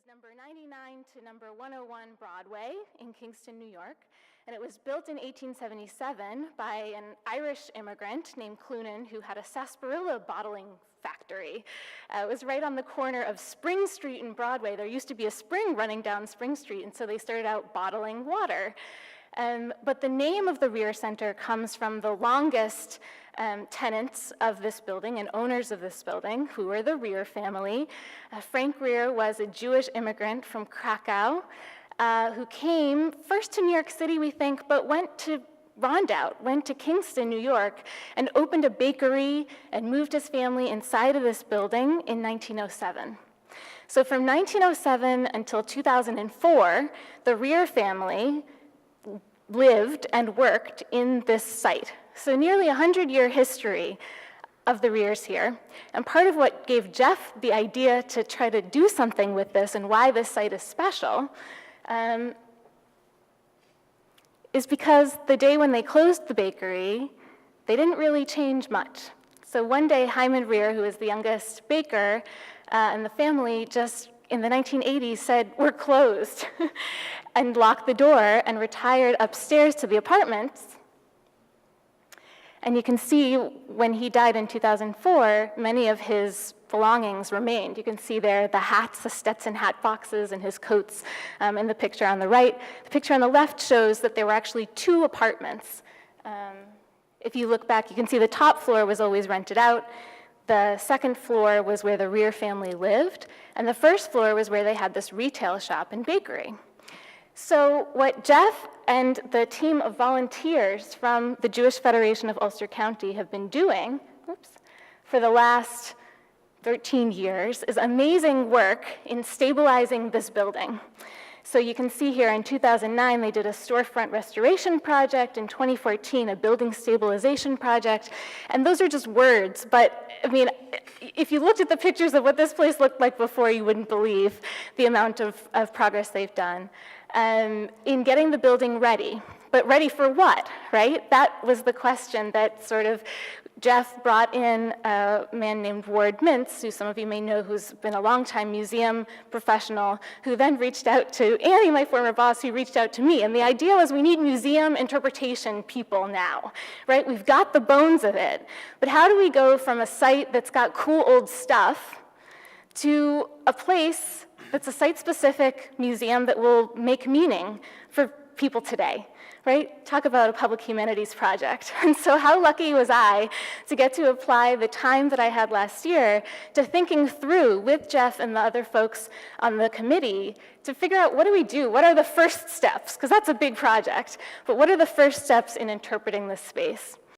number 99 to number 101 Broadway in Kingston, New York, and it was built in 1877 by an Irish immigrant named Clunan who had a sarsaparilla bottling factory. It was right on the corner of Spring Street and Broadway. There used to be a spring running down Spring Street, and so they started out bottling water. But the name of the Drear Center comes from the longest tenants of this building and owners of this building, who were the Drear family. Frank Drear was a Jewish immigrant from Krakow who came first to New York City, we think, but went to Rondout, went to Kingston, New York, and opened a bakery and moved his family inside of this building in 1907. So from 1907 until 2004, the Drear family lived and worked in this site. So nearly 100-year history of the Drears here. And part of what gave Jeff the idea to try to do something with this and why this site is special is because the day when they closed the bakery, they didn't really change much. So one day, Hyman Drear, who is the youngest baker in the family, just in the 1980s said, "We're closed," and locked the door and retired upstairs to the apartments. And you can see when he died in 2004, many of his belongings remained. You can see there the hats, the Stetson hat boxes, and his coats in the picture on the right. The picture on the left shows that there were actually 2 apartments. If you look back, you can see the top floor was always rented out. The second floor was where the Drear family lived, and the first floor was where they had this retail shop and bakery. So what Jeff and the team of volunteers from the Jewish Federation of Ulster County have been doing for the last 13 years is amazing work in stabilizing this building. So you can see here in 2009, they did a storefront restoration project. In 2014, a building stabilization project. And those are just words, but I mean, if you looked at the pictures of what this place looked like before, you wouldn't believe the amount of progress they've done in getting the building ready. But ready for what, right? That was the question that sort of Jeff brought in a man named Ward Mintz, who some of you may know, who's been a longtime museum professional, who then reached out to Annie, my former boss, who reached out to me. And the idea was we need museum interpretation people now, right? We've got the bones of it. But how do we go from a site that's got cool old stuff to a place that's a site-specific museum that will make meaning for people today? Right? Talk about a public humanities project. And so how lucky was I to get to apply the time that I had last year to thinking through with Jeff and the other folks on the committee to figure out what do we do? What are the first steps? Because that's a big project. But what are the first steps in interpreting this space?